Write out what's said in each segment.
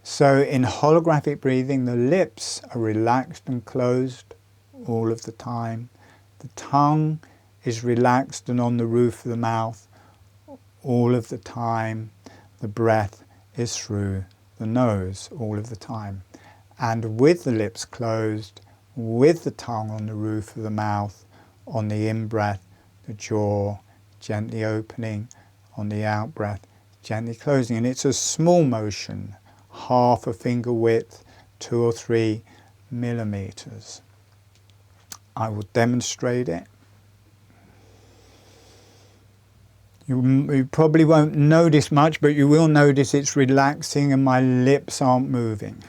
So in holographic breathing, the lips are relaxed and closed all of the time. The tongue is relaxed and on the roof of the mouth all of the time. The breath is through the nose all of the time. And with the lips closed, with the tongue on the roof of the mouth, on the in-breath, the jaw gently opening, on the out-breath, gently closing. And it's a small motion, half a finger width, 2 or 3 millimeters. I will demonstrate it. You probably won't notice much, but you will notice it's relaxing and my lips aren't moving.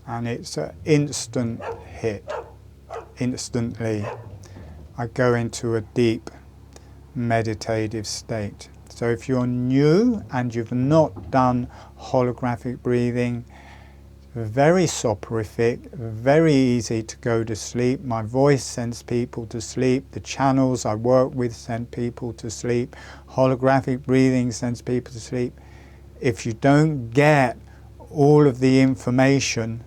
And it's an instant hit. Instantly, I go into a deep meditative state. So if you're new and you've not done holographic breathing, very soporific, very easy to go to sleep. My voice sends people to sleep. The channels I work with send people to sleep. Holographic breathing sends people to sleep. If you don't get all of the information,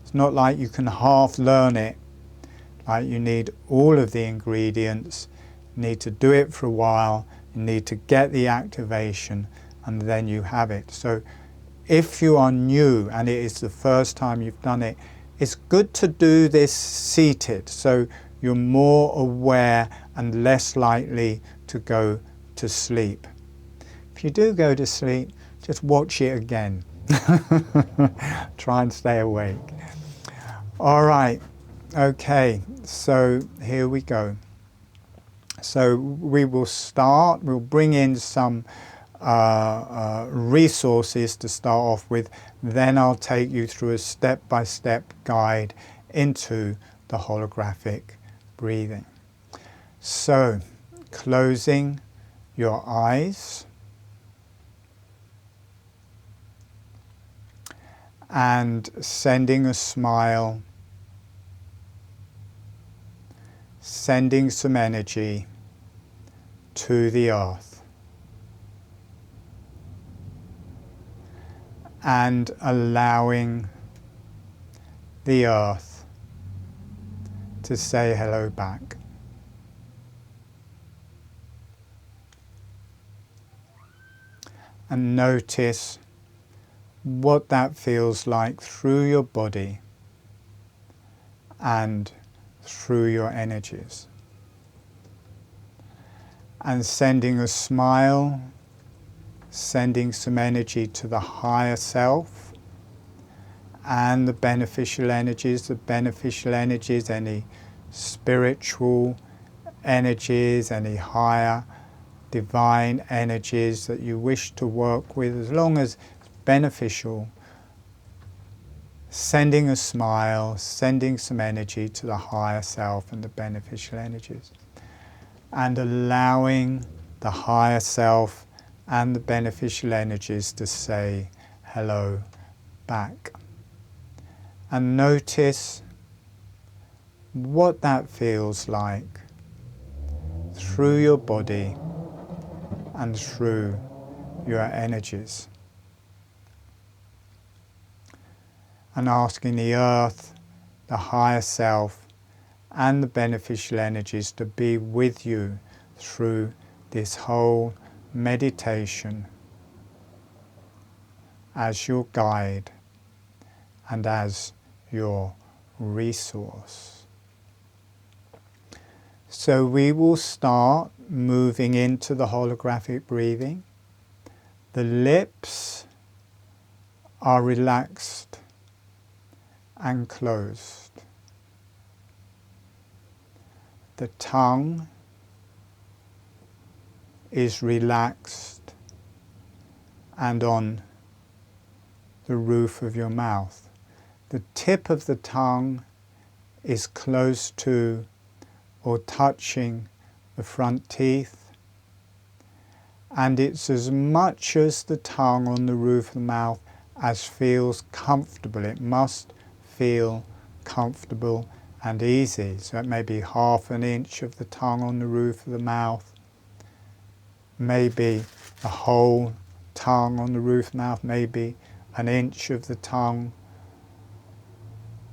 it's not like you can half learn it. Like you need all of the ingredients, you need to do it for a while, you need to get the activation, and then you have it. So if you are new and it is the first time you've done it, it's good to do this seated so you're more aware and less likely to go to sleep. If you do go to sleep, just watch it again. Try and stay awake. All right, okay, so here we go. So we will start, we'll bring in some resources to start off with, then I'll take you through a step-by-step guide into the holographic breathing. So, closing your eyes and sending a smile, sending some energy to the earth, and allowing the earth to say hello back. And notice what that feels like through your body and through your energies. And sending a smile, sending some energy to the higher self and the beneficial energies, any spiritual energies, any higher divine energies that you wish to work with, as long as it's beneficial. Sending a smile, sending some energy to the higher self and the beneficial energies. And allowing the higher self and the beneficial energies to say hello back. And notice what that feels like through your body and through your energies. And asking the earth, the higher self, and the beneficial energies to be with you through this whole meditation as your guide and as your resource. So we will start moving into the holographic breathing. The lips are relaxed and closed. The tongue is relaxed and on the roof of your mouth. The tip of the tongue is close to or touching the front teeth, and it's as much as the tongue on the roof of the mouth as feels comfortable. It must feel comfortable and easy. So it may be 1/2 inch of the tongue on the roof of the mouth, maybe the whole tongue on the roof of the mouth, maybe 1 inch of the tongue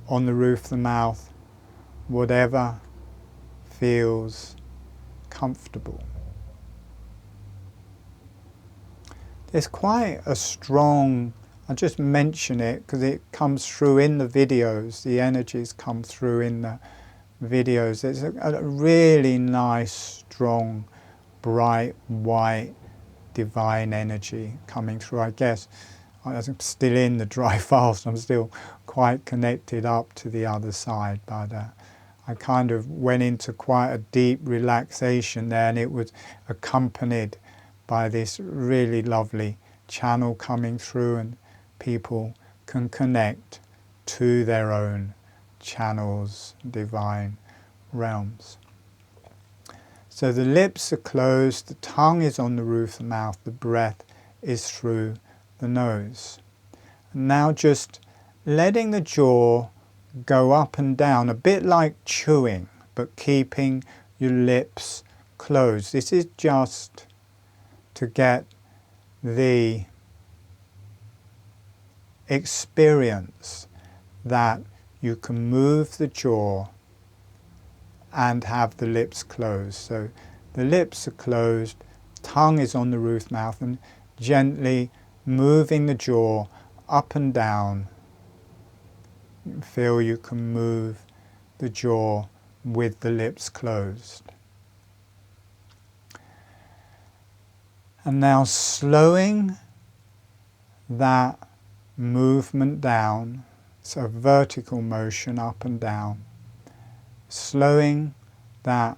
on the roof of the mouth, whatever feels comfortable. There's quite a strong, I just mention it because it comes through in the videos, the energies come through in the videos. There's a really nice, strong, bright, white, divine energy coming through. I guess I'm still in the dry fast, I'm still quite connected up to the other side, but I kind of went into quite a deep relaxation there, and it was accompanied by this really lovely channel coming through, and people can connect to their own channels, divine realms. So the lips are closed, the tongue is on the roof of the mouth, the breath is through the nose. And now just letting the jaw go up and down, a bit like chewing, but keeping your lips closed. This is just to get the experience that you can move the jaw and have the lips closed. So the lips are closed, tongue is on the roof of the mouth, and gently moving the jaw up and down. Feel you can move the jaw with the lips closed. And now slowing that movement down, so vertical motion up and down, slowing that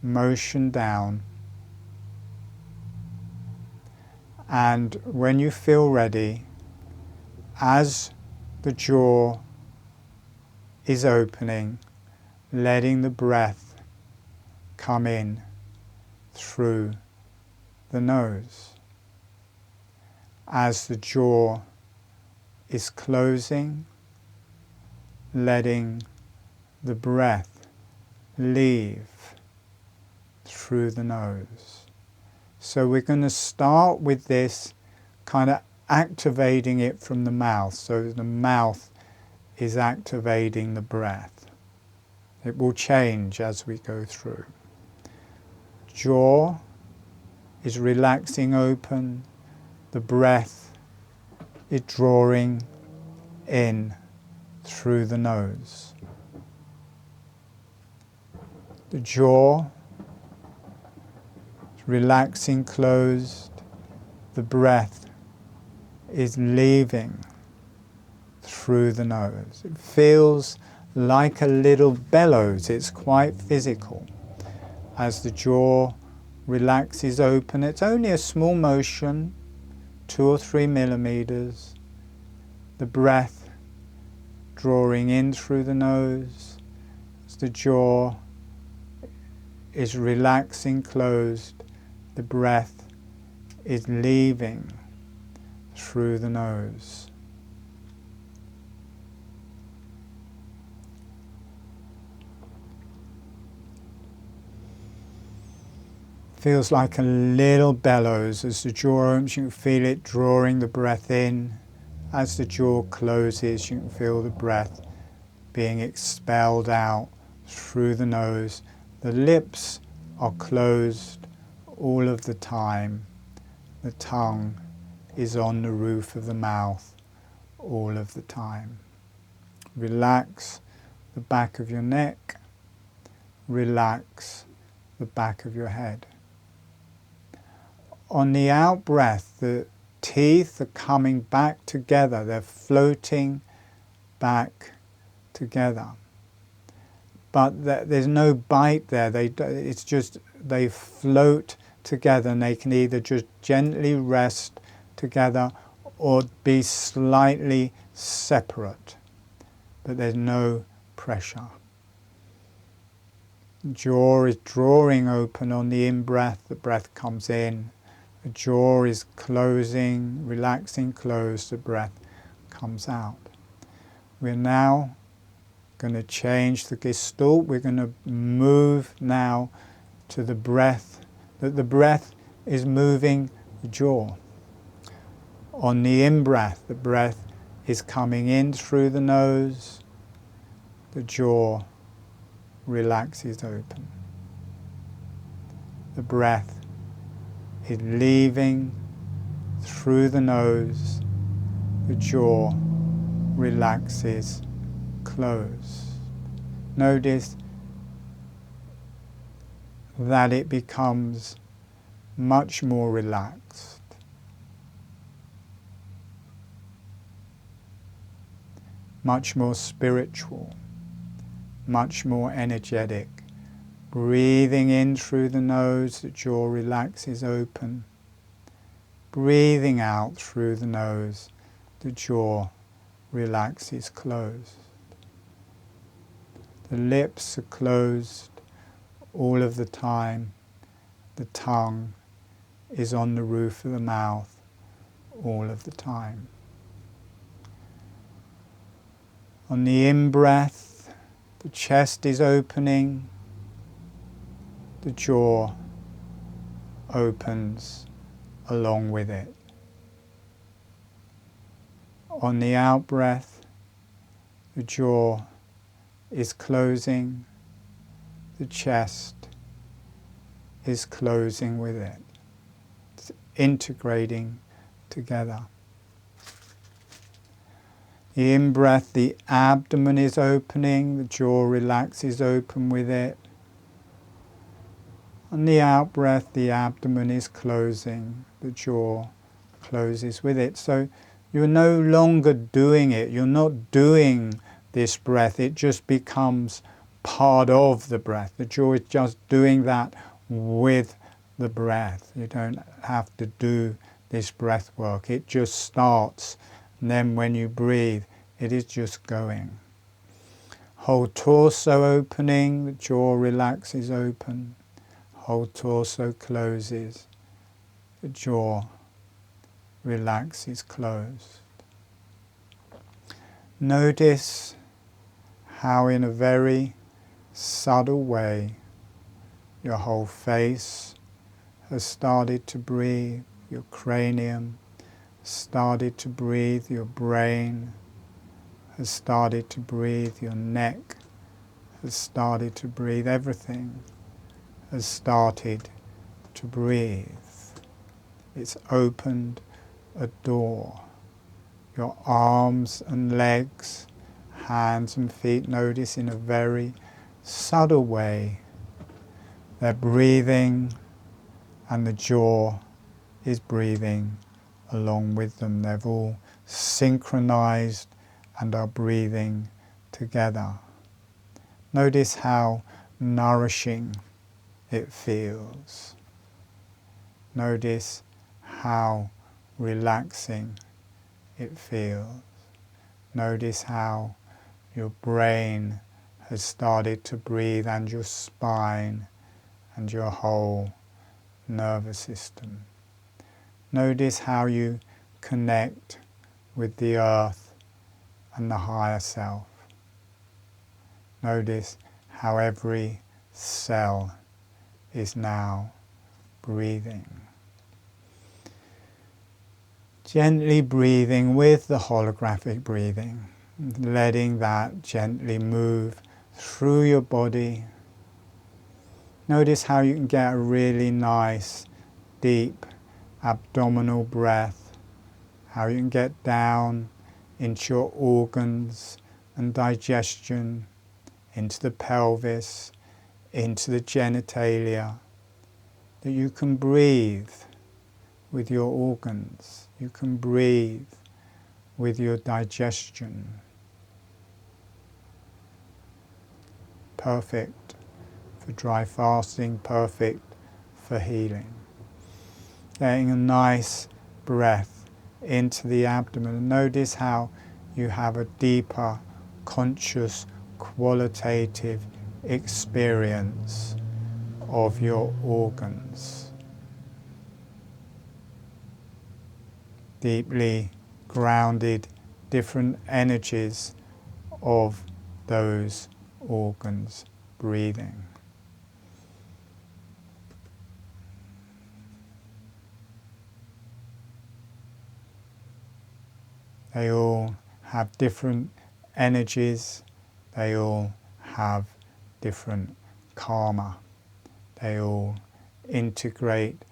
motion down, and when you feel ready, as the jaw is opening, letting the breath come in through the nose. As the jaw is closing, letting the breath leave through the nose. So we're going to start with this kind of activating it from the mouth, so the mouth is activating the breath. It will change as we go through. Jaw is relaxing open, the breath is drawing in through the nose. The jaw is relaxing closed, the breath is leaving through the nose. It feels like a little bellows, it's quite physical. As the jaw relaxes open, it's only a small motion, 2 or 3 millimeters. The breath drawing in through the nose, as the jaw is relaxing closed, the breath is leaving through the nose. Feels like a little bellows. As the jaw opens, you can feel it drawing the breath in. As the jaw closes, you can feel the breath being expelled out through the nose. The lips are closed all of the time. The tongue is on the roof of the mouth all of the time. Relax the back of your neck. Relax the back of your head. On the out breath, the teeth are coming back together. They're floating back together. But there's no bite there. It's just they float together, and they can either just gently rest together or be slightly separate, but there's no pressure. The jaw is drawing open on the in-breath, the breath comes in. The jaw is closing, relaxing, closed, the breath comes out. We're now going to change the gestalt. We're going to move now to the breath, that the breath is moving the jaw. On the in-breath, the breath is coming in through the nose, the jaw relaxes open. The breath is leaving through the nose, the jaw relaxes closed. Notice that it becomes much more relaxed. Much more spiritual, much more energetic. Breathing in through the nose, the jaw relaxes open. Breathing out through the nose, the jaw relaxes closed. The lips are closed all of the time. The tongue is on the roof of the mouth all of the time. On the in-breath, the chest is opening, the jaw opens along with it. On the out-breath, the jaw is closing, the chest is closing with it. It's integrating together. The in-breath, the abdomen is opening, the jaw relaxes open with it. On the out-breath, the abdomen is closing, the jaw closes with it. So you're no longer doing it, you're not doing this breath, it just becomes part of the breath. The jaw is just doing that with the breath. You don't have to do this breath work, it just starts. And then when you breathe, it is just going. Whole torso opening, the jaw relaxes open. Whole torso closes, the jaw relaxes closed. Notice how in a very subtle way your whole face has started to breathe, your cranium started to breathe, your brain has started to breathe, your neck has started to breathe, everything has started to breathe. It's opened a door. Your arms and legs, hands and feet, notice in a very subtle way they're breathing and the jaw is breathing along with them. They've all synchronized and are breathing together. Notice how nourishing it feels. Notice how relaxing it feels. Notice how your brain has started to breathe and your spine and your whole nervous system. Notice how you connect with the earth and the higher self. Notice how every cell is now breathing. Gently breathing with the holographic breathing, letting that gently move through your body. Notice how you can get a really nice, deep abdominal breath, how you can get down into your organs and digestion, into the pelvis, into the genitalia, that you can breathe with your organs, you can breathe with your digestion. Perfect for dry fasting, perfect for healing. getting a nice breath into the abdomen. And notice how you have a deeper, conscious, qualitative experience of your organs. Deeply grounded, different energies of those organs, breathing. They all have different energies, they all have different karma. They all integrate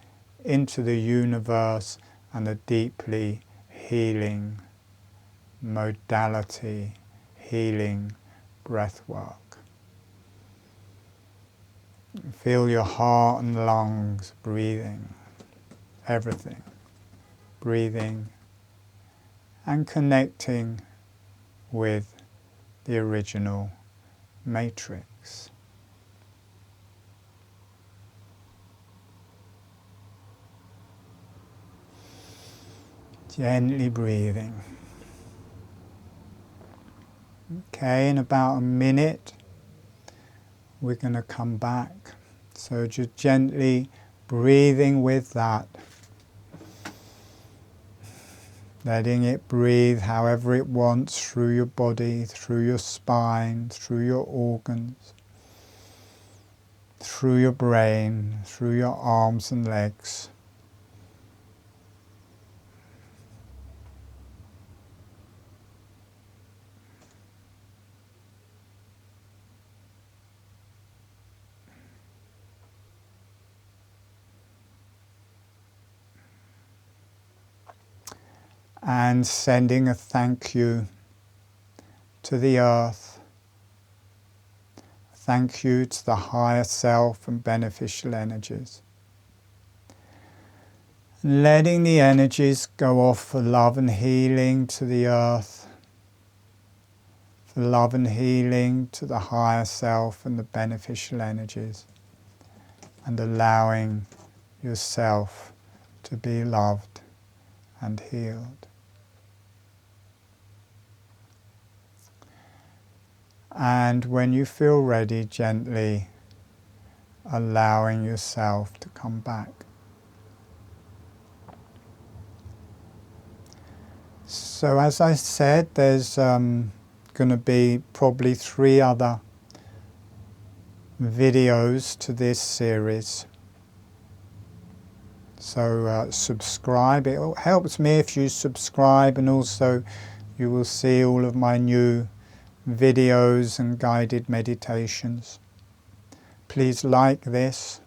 into the universe and a deeply healing modality, healing breathwork. Feel your heart and lungs breathing, everything, breathing and connecting with the original matrix. Gently breathing. Okay, in about a minute we're going to come back. So just gently breathing with that. Letting it breathe however it wants through your body, through your spine, through your organs, through your brain, through your arms and legs. And sending a thank you to the earth. Thank you to the higher self and beneficial energies. Letting the energies go off for love and healing to the earth, for love and healing to the higher self and the beneficial energies, and allowing yourself to be loved and healed. And when you feel ready, gently allowing yourself to come back. So as I said, there's going to be probably 3 other videos to this series. So subscribe. It helps me if you subscribe, and also you will see all of my new videos and guided meditations. Please like this.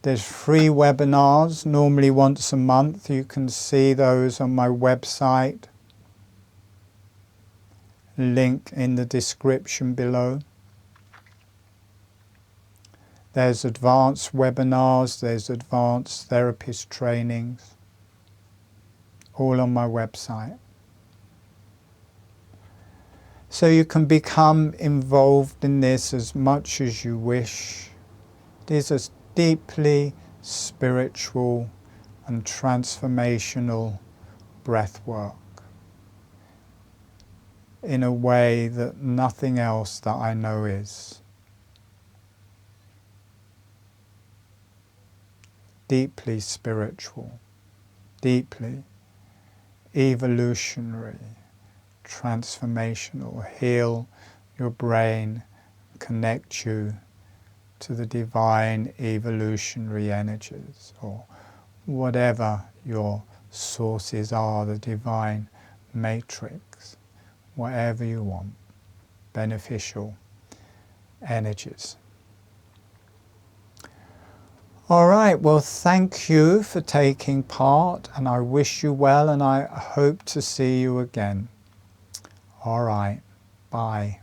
There's free webinars, normally once a month. You can see those on my website. Link in the description below. There's advanced webinars, there's advanced therapist trainings, all on my website. So you can become involved in this as much as you wish. It is a deeply spiritual and transformational breath work in a way that nothing else that I know is. Deeply spiritual, deeply evolutionary, transformational. Heal your brain, connect you to the divine evolutionary energies, or whatever your sources are, the divine matrix, whatever you want, beneficial energies. All right, well, thank you for taking part, and I wish you well, and I hope to see you again. All right, bye.